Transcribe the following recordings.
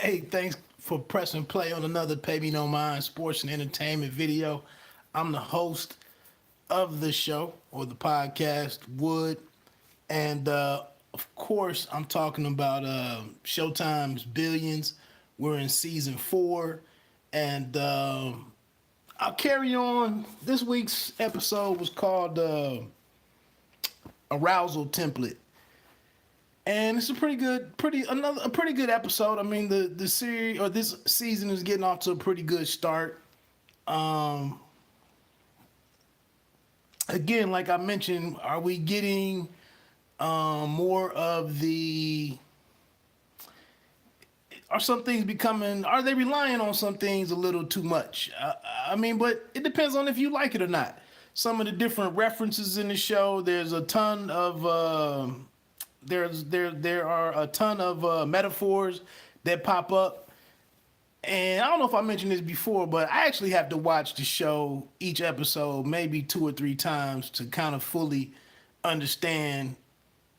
Hey, thanks for pressing play on another Pay Me No Mind sports and entertainment video. I'm the host of the show or the podcast, Wood. And of course, I'm talking about Showtime's Billions. We're in season four. And I'll carry on. This week's episode was called Arousal Template. And it's a pretty good episode. I mean, the series or this season is getting off to a pretty good start. Um, Again, like I mentioned, are we getting more of the? Are some things becoming? Are they relying on some things a little too much? I mean, but it depends on if you like it or not. Some of the different references in the show. There's a ton of there are a ton of metaphors that pop up. And I don't know if I mentioned this before, but I actually have to watch the show each episode maybe two or three times to kind of fully understand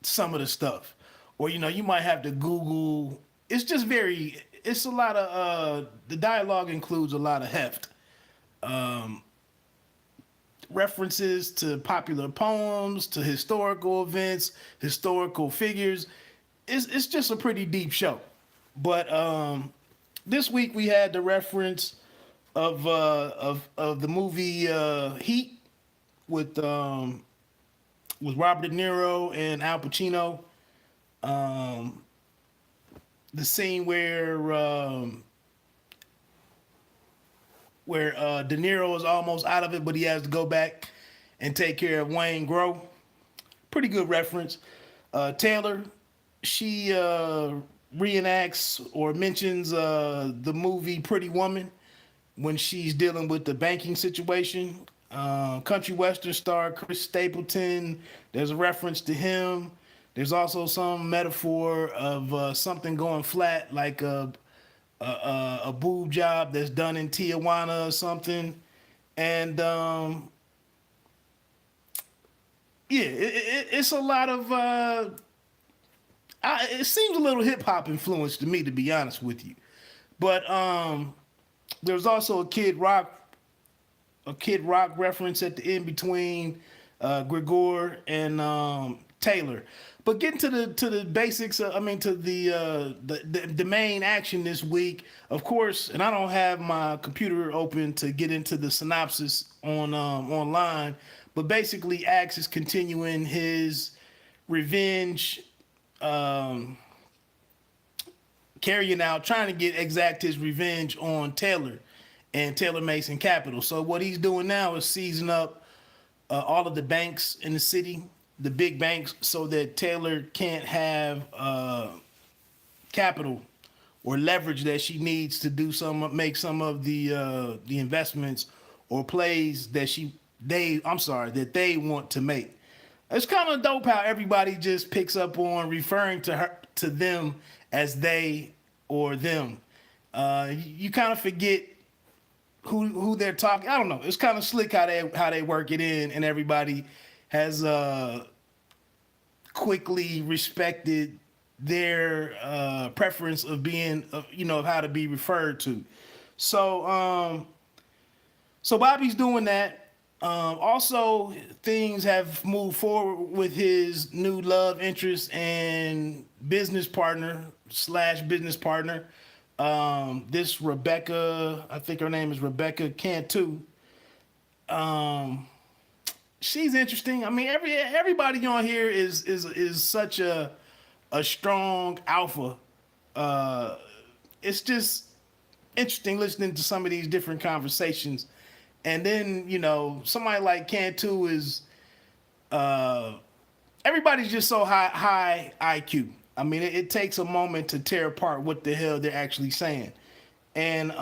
some of the stuff. Or you might have to Google. It's just very. It's a lot of. The dialogue includes a lot of heft. References to popular poems, to historical events, historical figures. It's just a pretty deep show. But this week we had the reference of the movie Heat with Robert De Niro and Al Pacino. Um, the scene where De Niro is almost out of it, but he has to go back and take care of Wayne Grow. Pretty good reference. Taylor, she reenacts or mentions the movie Pretty Woman when she's dealing with the banking situation. Country western star Chris Stapleton, there's a reference to him. There's also some metaphor of something going flat, like a boob job that's done in Tijuana or something. And yeah, it's a lot of. It seems a little hip hop influence to me, to be honest with you. But there's also a Kid Rock reference at the end between Gregor and Taylor. But getting to the basics, I mean to the main action this week, of course. And I don't have my computer open to get into the synopsis on online, but basically, Axe is continuing his revenge, um, carrying out, trying to exact his revenge on Taylor and Taylor Mason Capital. So what he's doing now is seizing up all of the banks in the city, the big banks, so that Taylor can't have capital or leverage that she needs to make some of the investments or plays that they want to make. It's kind of dope how everybody just picks up on referring to them as they or them. You kind of forget who they're talking. I don't know. It's kind of slick how they work it in, and everybody has quickly respected their preference of being, of how to be referred to. So, so Bobby's doing that. Also, things have moved forward with his new love interest and business partner. This Rebecca, I think her name is Rebecca Cantu. Um, she's interesting. I mean, everybody on here is such a strong alpha. Uh, it's just interesting listening to some of these different conversations. And then, somebody like Cantu is uh everybody's just so high IQ. I mean, it takes a moment to tear apart what the hell they're actually saying. And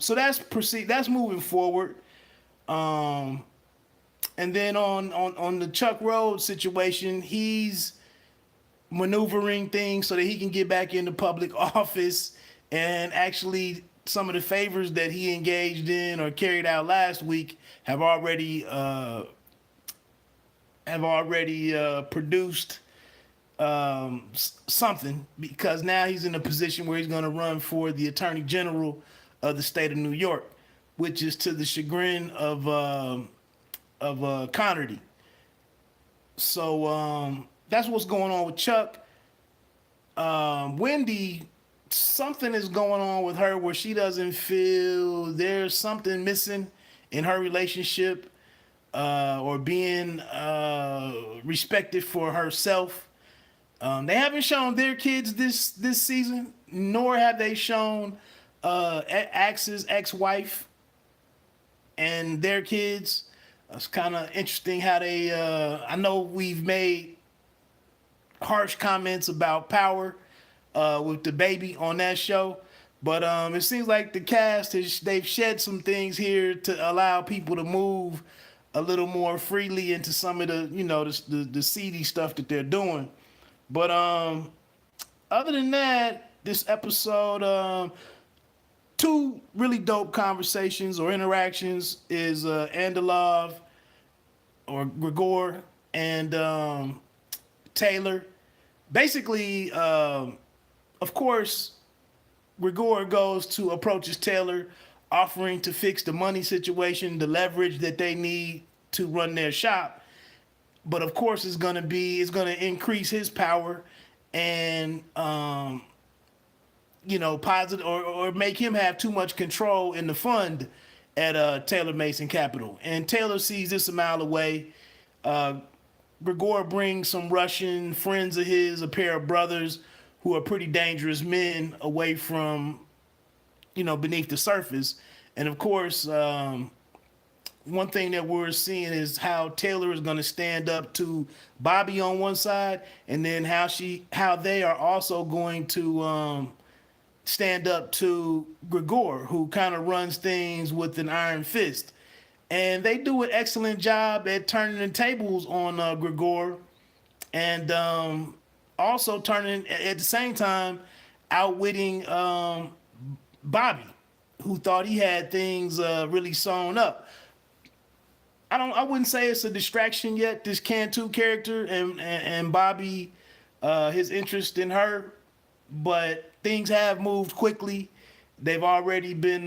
so that's moving forward. Um and then on the Chuck Rhodes situation, he's maneuvering things so that he can get back into public office, and actually some of the favors that he engaged in or carried out last week have already produced something, because now he's in a position where he's going to run for the Attorney General of the state of New York, which is to the chagrin of Connerty. So that's what's going on with Chuck. Wendy, something is going on with her where she doesn't feel there's something missing in her relationship, or being respected for herself. They haven't shown their kids this season, nor have they shown Axe's ex-wife and their kids. It's kind of interesting how they. I know we've made harsh comments about Power with the baby on that show, but it seems like the cast they've shed some things here to allow people to move a little more freely into some of the seedy stuff that they're doing. But other than that, this episode, two really dope conversations or interactions is Andalov or Grigor and Taylor. Basically, of course, Grigor goes to approaches Taylor, offering to fix the money situation, the leverage that they need to run their shop. But of course, it's going to increase his power and positive or make him have too much control in the fund at Taylor Mason Capital. And Taylor sees this a mile away. Grigor brings some Russian friends of his, a pair of brothers who are pretty dangerous men, away from, beneath the surface. And of course, one thing that we're seeing is how Taylor is going to stand up to Bobby on one side, and then how they are also going to stand up to Grigor, who kind of runs things with an iron fist. And they do an excellent job at turning the tables on Grigor, and also turning, at the same time, outwitting Bobby, who thought he had things really sewn up. I wouldn't say it's a distraction yet, this Cantu character and Bobby, his interest in her, but things have moved quickly. They've already been,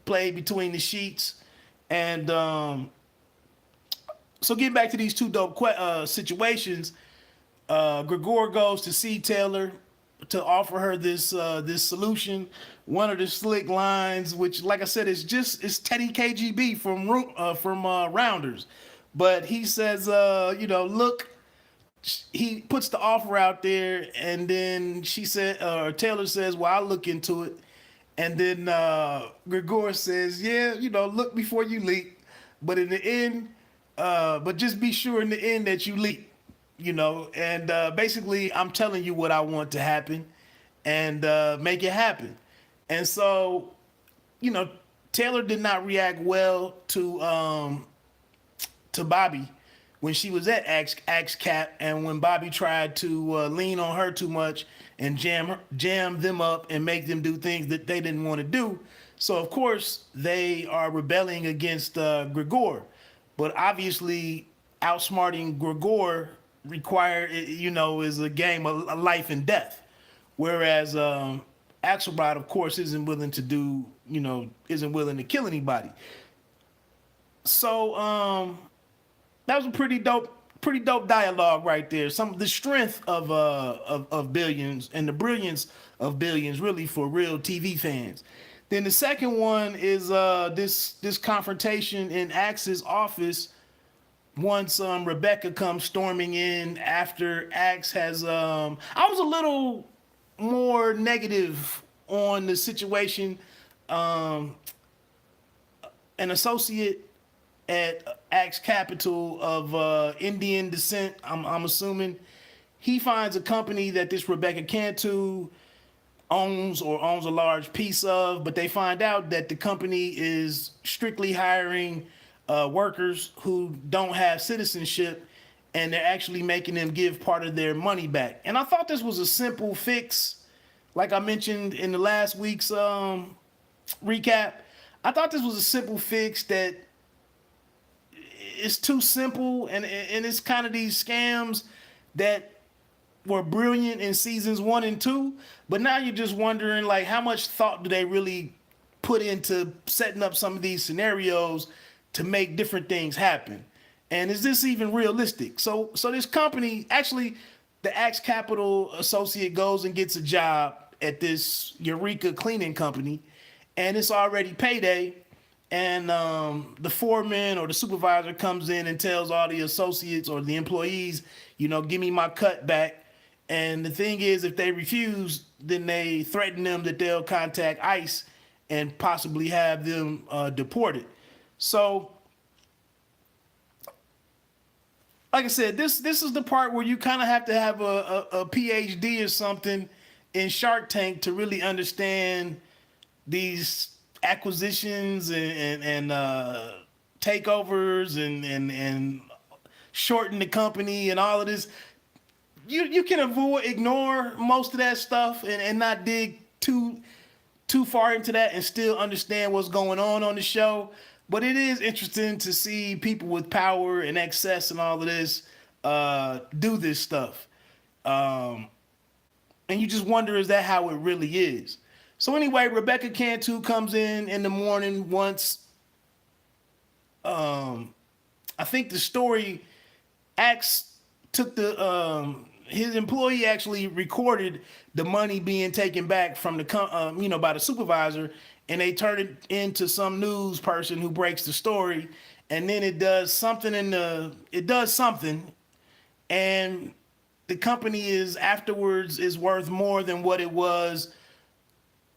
played between the sheets. And so getting back to these two dope situations, Grigor goes to see Taylor to offer her this solution. One of the slick lines, which, like I said, it's Teddy KGB from Rounders, but he says, look, he puts the offer out there, and then Taylor says, well, I'll look into it, and then Grigor says, yeah, look before you leap, but in the end, but just be sure in the end that you leap. And basically I'm telling you what I want to happen, and make it happen. And so, Taylor did not react well to Bobby when she was at Axe Cap, and when Bobby tried to lean on her too much and jam them up and make them do things that they didn't want to do. So of course they are rebelling against Grigor, but obviously outsmarting Grigor is a game of life and death. Whereas Axelrod, of course, isn't willing to kill anybody. So that was a pretty dope dialogue right there. Some of the strength of Billions and the brilliance of Billions, really, for real TV fans. Then the second one is this confrontation in Axe's office once Rebecca comes storming in after Axe has I was a little more negative on the situation. An associate at Axe Capital of Indian descent, I'm assuming, he finds a company that this Rebecca Cantu owns a large piece of, but they find out that the company is strictly hiring workers who don't have citizenship, and they're actually making them give part of their money back. And I thought this was a simple fix. Like I mentioned in the last week's recap, I thought this was a simple fix that it's too simple, and it's kind of these scams that were brilliant in seasons 1 and 2, but now you're just wondering like how much thought do they really put into setting up some of these scenarios to make different things happen, and is this even realistic? So this company actually, the Axe Capital associate goes and gets a job at this Eureka cleaning company, and it's already payday, and the foreman or the supervisor comes in and tells all the associates or the employees, give me my cut back. And the thing is, if they refuse, then they threaten them that they'll contact ICE and possibly have them deported. So, like I said, this is the part where you kind of have to have a PhD or something in Shark Tank to really understand these acquisitions and takeovers and shorten the company and all of this. You can ignore most of that stuff and not dig too far into that and still understand what's going on the show. But it is interesting to see people with power and excess and all of this do this stuff. And you just wonder, is that how it really is? So anyway, Rebecca Cantu comes in the morning once. I think the story, Axe took his employee actually recorded the money being taken back from the by the supervisor, and they turn it into some news person who breaks the story, and then it does something and the company is afterwards is worth more than what it was.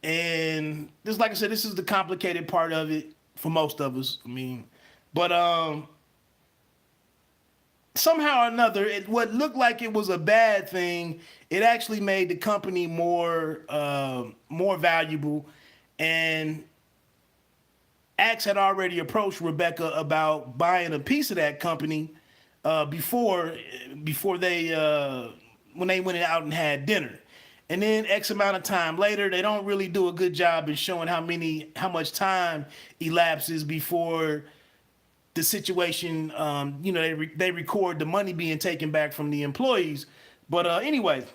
And this, like I said, this is the complicated part of it for most of us. But somehow or another, what looked like it was a bad thing, it actually made the company more valuable. And Axe had already approached Rebecca about buying a piece of that company before they when they went out and had dinner. And then X amount of time later, they don't really do a good job in showing how much time elapses before the situation, they record the money being taken back from the employees. But anyway,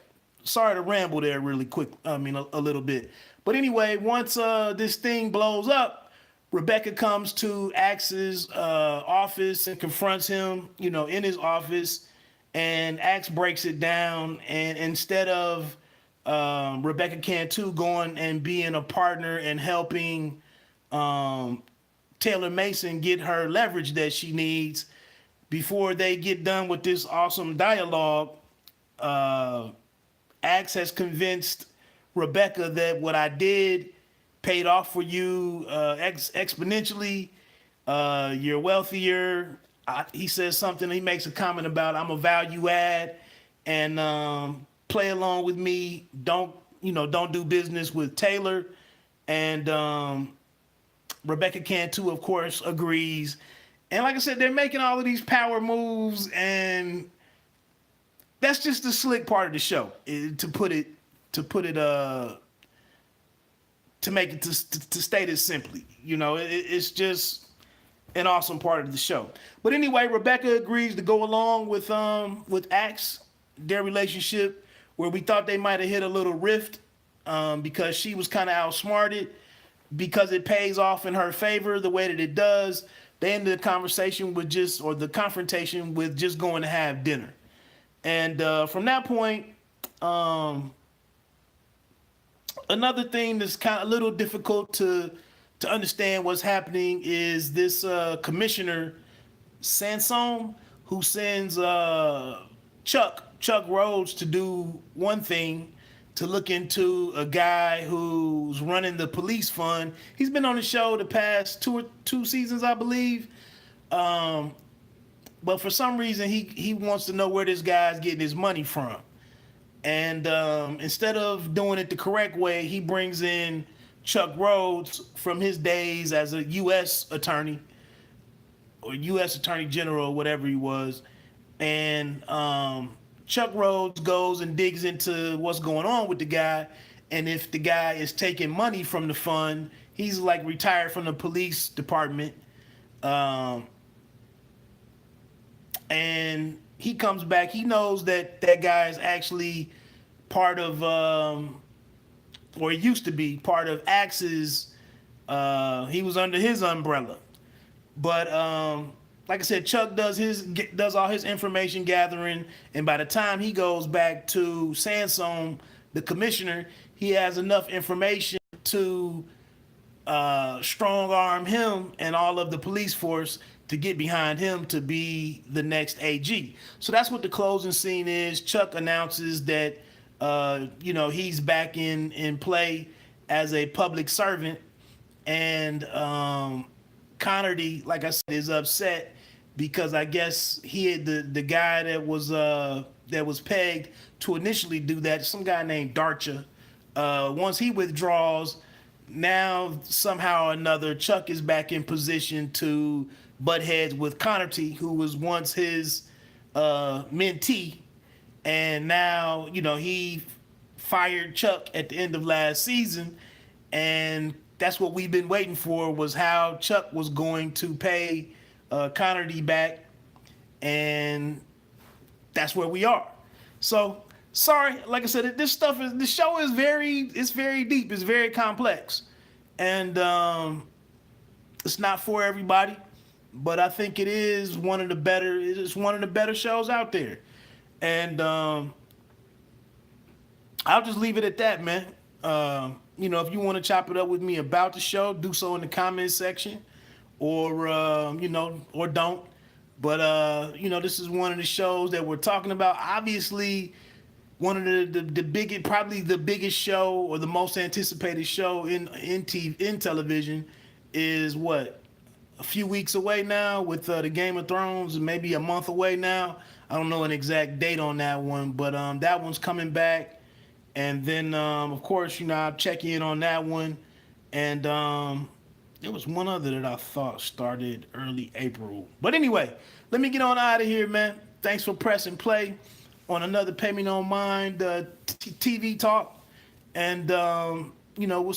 sorry to ramble there really quick. A little bit. But anyway, once this thing blows up, Rebecca comes to Axe's office and confronts him, in his office, and Axe breaks it down. And instead of Rebecca Cantu going and being a partner and helping Taylor Mason get her leverage that she needs before they get done with this awesome dialogue, Axe has convinced Rebecca that what I did paid off for you exponentially. You're wealthier. He says something. He makes a comment about I'm a value add, and play along with me. Don't do business with Taylor. And Rebecca Cantu, of course, agrees. And like I said, they're making all of these power moves, and that's just the slick part of the show. To make it to state it simply, it's just an awesome part of the show. But anyway, Rebecca agrees to go along with Axe, their relationship, where we thought they might have hit a little rift because she was kind of outsmarted. Because it pays off in her favor the way that it does, they ended the confrontation with just going to have dinner. And from that point, another thing that's kind of a little difficult to understand what's happening is this commissioner, Sansom, who sends Chuck Rhodes to do one thing, to look into a guy who's running the police fund. He's been on the show the past two seasons, I believe. But for some reason, he wants to know where this guy's getting his money from. And instead of doing it the correct way, he brings in Chuck Rhodes from his days as a U.S. attorney or U.S. Attorney General, whatever he was. And Chuck Rhodes goes and digs into what's going on with the guy, and if the guy is taking money from the fund, he's like retired from the police department, and he comes back. He knows that that guy is actually part of, or he used to be part of Axe's. He was under his umbrella, but like I said, Chuck does all his information gathering, and by the time he goes back to Sansome, the commissioner, he has enough information to strong arm him and all of the police force to get behind him to be the next AG. So that's what the closing scene is. Chuck announces that he's back in play as a public servant, and Connerty, like I said, is upset because I guess he had the guy that was pegged to initially do that, some guy named Darcha. Once he withdraws, now somehow or another Chuck is back in position to butt heads with Connerty, who was once his mentee, and now he fired Chuck at the end of last season, and that's what we've been waiting for, was how Chuck was going to pay Connerty back, and that's where we are. So sorry, like I said, this show is very deep, it's very complex, and it's not for everybody, but I think it is one of the better shows out there, and I'll just leave it at that, man. If you want to chop it up with me about the show, do so in the comments section, or or don't. But this is one of the shows that we're talking about. Obviously, one of the biggest, probably the biggest show or the most anticipated show in television is what, a few weeks away now with the Game of Thrones, and maybe a month away now. I don't know an exact date on that one, but that one's coming back. And then, of course, I'll check in on that one. And there was one other that I thought started early April. But anyway, let me get on out of here, man. Thanks for pressing play on another Pay Me No Mind TV talk. And, we'll